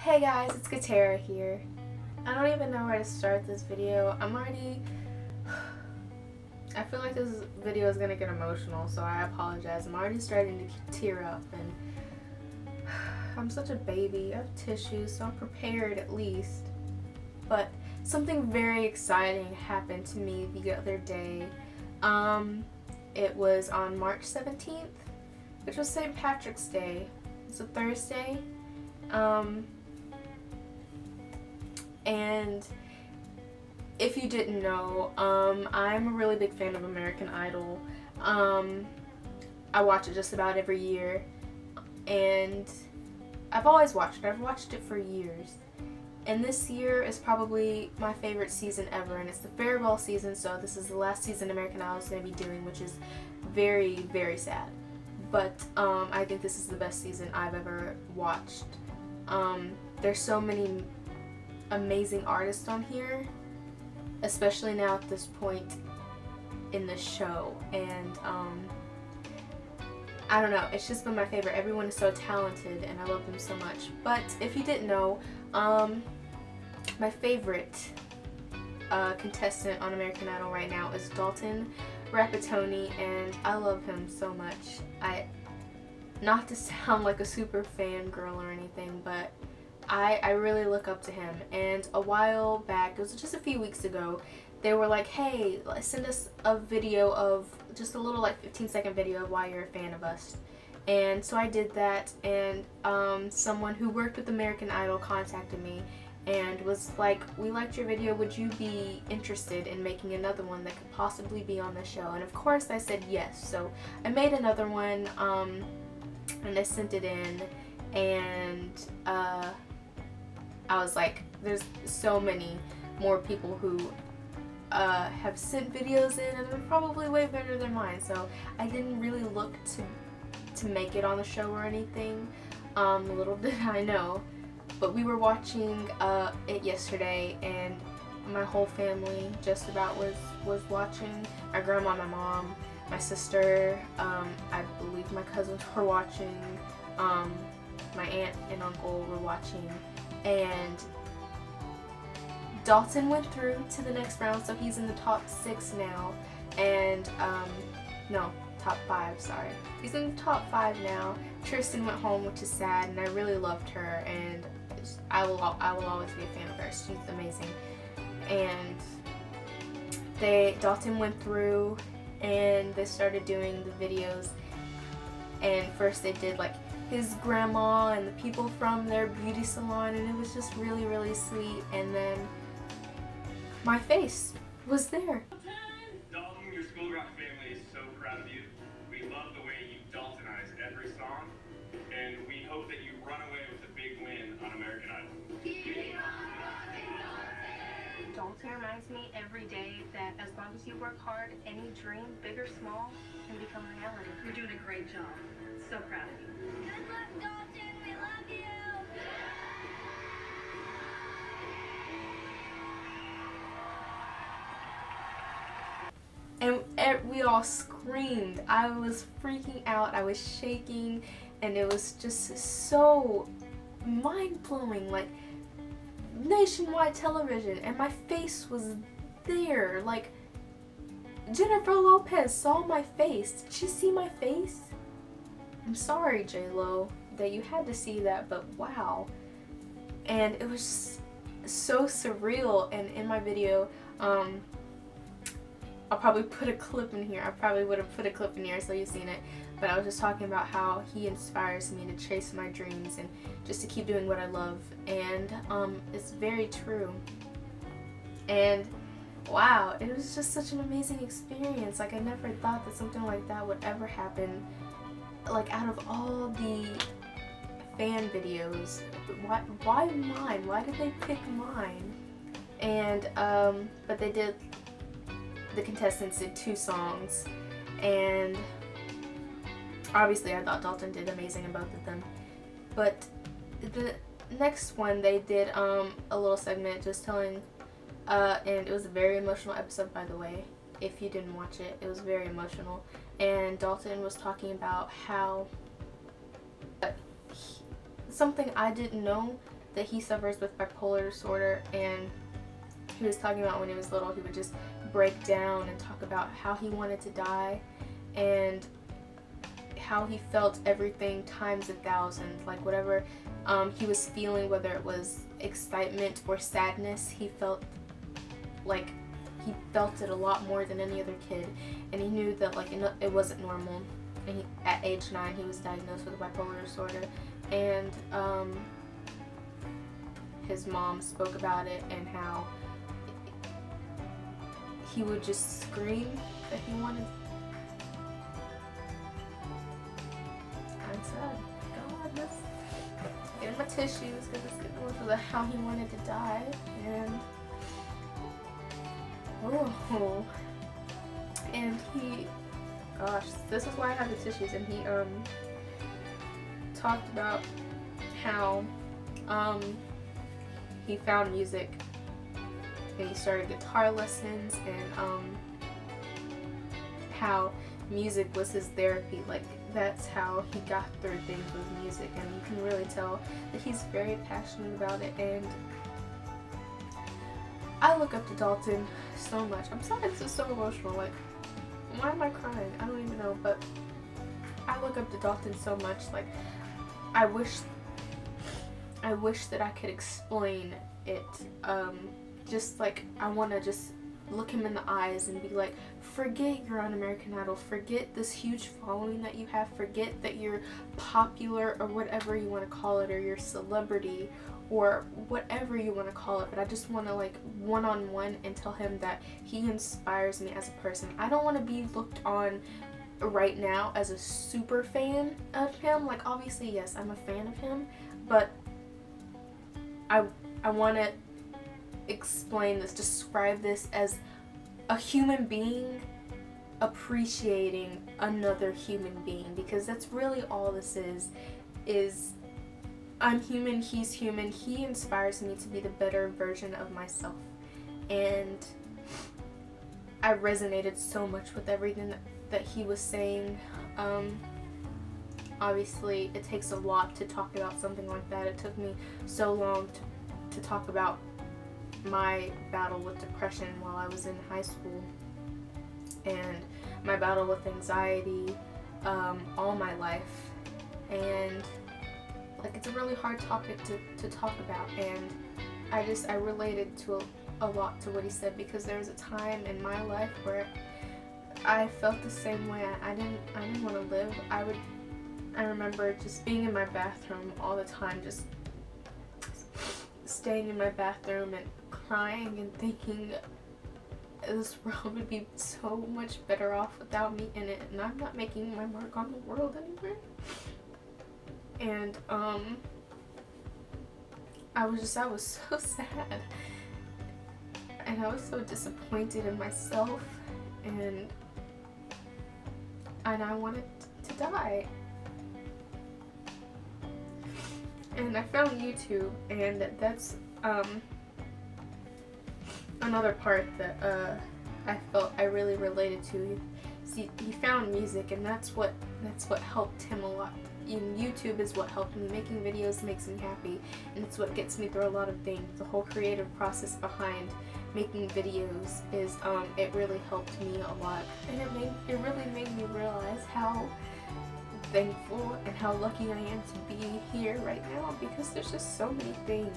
Hey guys, it's Katara here. I don't even know where to start this video. I feel like this video is gonna get emotional, so I apologize. I'm already starting to tear up, and I'm such a baby. I have tissues, so I'm prepared at least. But something very exciting happened to me the other day. It was on March 17th, which was St. Patrick's Day. It's a Thursday. And if you didn't know, I'm a really big fan of American Idol. I watch it just about every year, and I've always watched it. I've watched it for years. And this year is probably my favorite season ever, and it's the farewell season, so this is the last season American Idol is going to be doing, which is very, very sad. But I think this is the best season I've ever watched. There's so many amazing artists on here, especially now at this point in the show, and I don't know, it's just been my favorite. Everyone is so talented and I love them so much. But if you didn't know, my favorite contestant on American Idol right now is Dalton, and I love him so much. Not to sound like a super fangirl or anything, but I really look up to him. And a while back, it was just a few weeks ago, they were like, hey, send us a video of just a little 15-second video of why you're a fan of us. And so I did that, and someone who worked with American Idol contacted me and was like, we liked your video, would you be interested in making another one that could possibly be on the show? And of course I said yes. So I made another one, and I sent it in, and I was like, there's so many more people who have sent videos in, and they're probably way better than mine, so I didn't really look to make it on the show or anything. Little did I know. But we were watching it yesterday, and my whole family just about was watching. My grandma, my mom, my sister, I believe my cousins were watching, my aunt and uncle were watching, and Dalton went through to the next round, so he's in the top 6 now, and no, top 5, sorry. He's in the top 5 now. Tristan went home, which is sad, and I really loved her, and I will always be a fan of her. She's amazing. And Dalton went through, and they started doing the videos, and first they did his grandma and the people from their beauty salon, and it was just really, really sweet. And then my face was there. Dalton, your School Rock family is so proud of you. We love the way you Daltonize every song, and we hope that you run away with a big win on American Idol. Dalton reminds me every day that as long as you work hard, any dream, big or small, can become reality. You're doing a great job. So proud of you. Good luck, Dalton. We love you. And we all screamed. I was freaking out. I was shaking, and it was just so mind-blowing, nationwide television, and my face was there. Jennifer Lopez saw my face. Did she see my face? I'm sorry, J-Lo, that you had to see that, but wow. And it was just so surreal. And in my video, I'll probably put a clip in here. I probably would have put a clip in here so you've seen it. But I was just talking about how he inspires me to chase my dreams and just to keep doing what I love. And it's very true. And wow, it was just such an amazing experience. I never thought that something like that would ever happen. Out of all the fan videos, why mine? Why did they pick mine? And but they did. The contestants did 2 songs, and obviously I thought Dalton did amazing in both of them. But the next one, they did a little segment just telling, and it was a very emotional episode, by the way. If you didn't watch it, it was very emotional. And Dalton was talking about how something I didn't know, that he suffers with bipolar disorder, and he was talking about when he was little, he would just break down and talk about how he wanted to die and how he felt everything times 1,000. Like whatever he was feeling, whether it was excitement or sadness, he felt it a lot more than any other kid, and he knew that like it wasn't normal. And at age 9, he was diagnosed with bipolar disorder, and his mom spoke about it and how he would just scream that he wanted. I'm sad. God, let's get my tissues because it's getting over the how he wanted to die. And and he, gosh, this is why I have the tissues. And he talked about how he found music and he started guitar lessons, and how music was his therapy. Like that's how he got through things with music, and you can really tell that he's very passionate about it. And I look up to Dalton so much. I'm sorry, this is so emotional. Like, why am I crying? I don't even know, but I look up to Dalton so much. Like, I wish that I could explain it. Just like, I want to just look him in the eyes and be like, forget you're on American Idol, forget this huge following that you have, forget that you're popular or whatever you want to call it, or you're celebrity or whatever you want to call it, but I just want to like one-on-one and tell him that he inspires me as a person. I don't want to be looked on right now as a super fan of him. Like obviously yes, I'm a fan of him, but I want to describe this as a human being appreciating another human being, because that's really all this is I'm human, he's human, he inspires me to be the better version of myself. And I resonated so much with everything that he was saying. Obviously it takes a lot to talk about something like that. It took me so long to talk about my battle with depression while I was in high school, and my battle with anxiety all my life. And like it's a really hard topic to talk about, and I related to a lot to what he said, because there was a time in my life where I felt the same way. I didn't want to live. I remember just being in my bathroom all the time, just staying in my bathroom and crying and thinking this world would be so much better off without me in it, and I'm not making my mark on the world anymore. And I was so sad, and I was so disappointed in myself, and I wanted to die. And I found YouTube, and that's another part that I felt I really related to. See, he found music, and that's what helped him a lot. And YouTube is what helped me. Making videos makes me happy, and it's what gets me through a lot of things. The whole creative process behind making videos is it really helped me a lot, and it really made me realize how thankful and how lucky I am to be here right now, because there's just so many things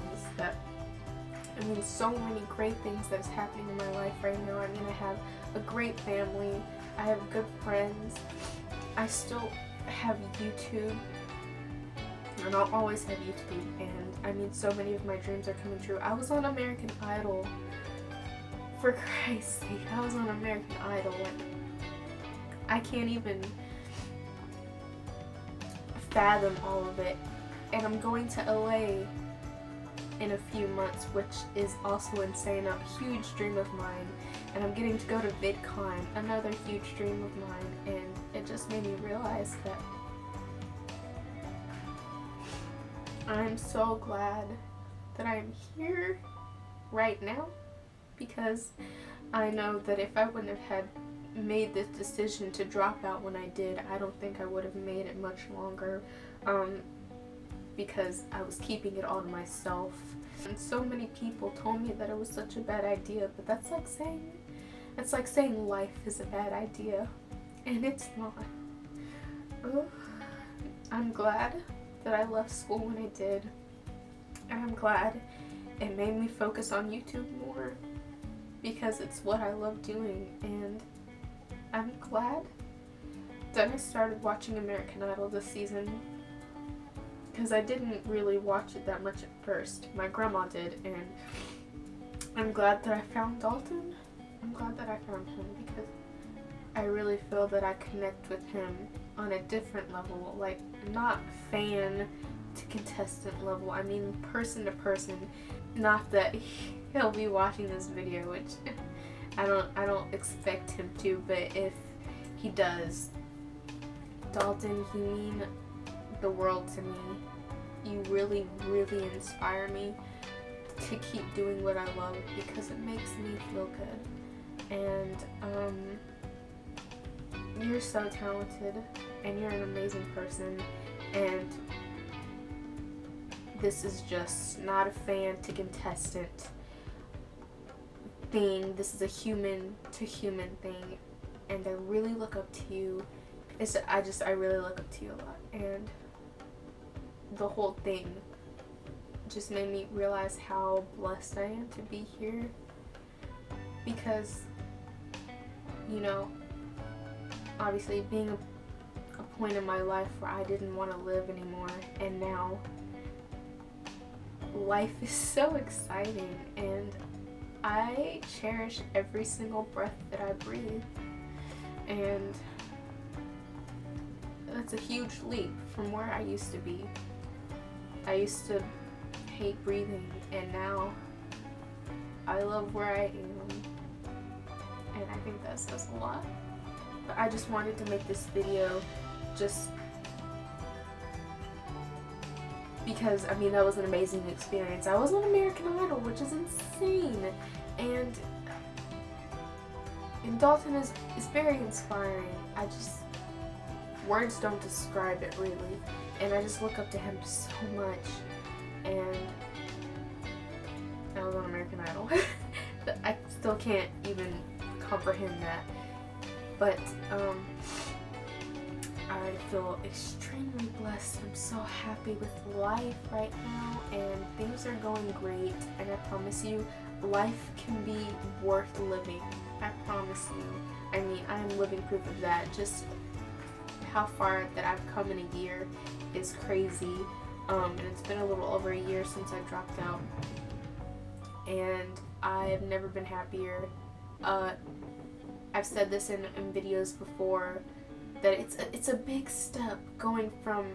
so many great things that's happening in my life right now. I'm gonna have a great family. I have good friends. I still have YouTube, and I'll always have YouTube, and so many of my dreams are coming true. I was on American Idol, for Christ's sake. I was on American Idol, and I can't even fathom all of it. And I'm going to LA in a few months, which is also insane, a huge dream of mine. And I'm getting to go to VidCon, another huge dream of mine, and it just made me realize that I'm so glad that I'm here right now, because I know that if I wouldn't have had made this decision to drop out when I did, I don't think I would have made it much longer. because I was keeping it all to myself. And so many people told me that it was such a bad idea, but that's like saying life is a bad idea, and it's not. I'm glad that I left school when I did, and I'm glad it made me focus on YouTube more because it's what I love doing, and I'm glad that I started watching American Idol this season because I didn't really watch it that much at first. My grandma did, and I'm glad that I found Dalton. I'm glad that I found him because I really feel that I connect with him on a different level, like not fan to contestant level, I mean person to person. Not that he'll be watching this video, which I don't expect him to, but if he does, Dalton, you mean the world to me. You really, really inspire me to keep doing what I love because it makes me feel good. And you're so talented and you're an amazing person, and this is just not a fan to contestant thing. This is a human to human thing, and I really look up to you. I really look up to you a lot, and the whole thing just made me realize how blessed I am to be here because, you know, obviously being a point in my life where I didn't want to live anymore, and now life is so exciting and I cherish every single breath that I breathe, and that's a huge leap from where I used to be. I used to hate breathing, and now I love where I am, and I think that says a lot. But I just wanted to make this video just because, I mean, that was an amazing experience. I was on American Idol, which is insane, and Dalton is very inspiring. Words don't describe it really, and I just look up to him so much, and I was on American Idol. I still can't even comprehend that, but I feel extremely blessed. I'm so happy with life right now, and things are going great, and I promise you, life can be worth living. I promise you. I mean, I am living proof of that. Just how far that I've come in a year is crazy, and it's been a little over a year since I dropped out, and I've never been happier. I've said this in videos before, that it's a big step going from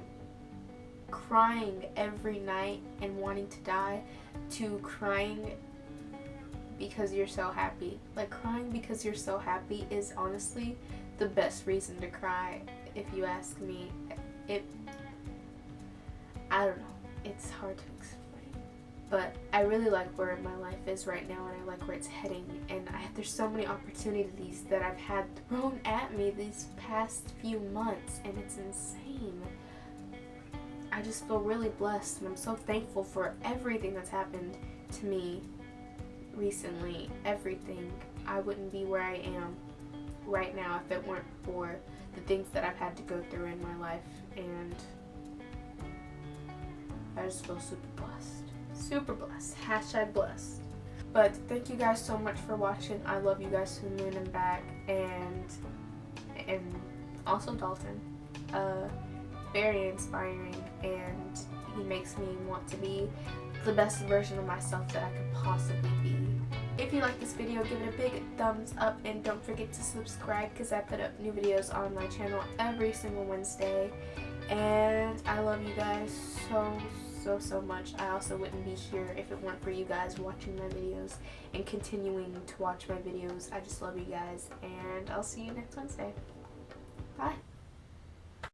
crying every night and wanting to die to crying because you're so happy. Like, crying because you're so happy is honestly the best reason to cry, if you ask me. I don't know, it's hard to explain, but I really like where my life is right now, and I like where it's heading, and there's so many opportunities that I've had thrown at me these past few months, and it's insane. I just feel really blessed, and I'm so thankful for everything that's happened to me recently. Everything. I wouldn't be where I am right now if it weren't for the things that I've had to go through in my life, and I just feel super blessed. Super blessed. Hashtag blessed. But thank you guys so much for watching. I love you guys to the moon and back, and also Dalton. Very inspiring, and he makes me want to be the best version of myself that I could possibly be. If you like this video, give it a big thumbs up, and don't forget to subscribe because I put up new videos on my channel every single Wednesday. And I love you guys so much. I also wouldn't be here if it weren't for you guys watching my videos and continuing to watch my videos. I just love you guys, and I'll see you next Wednesday. Bye.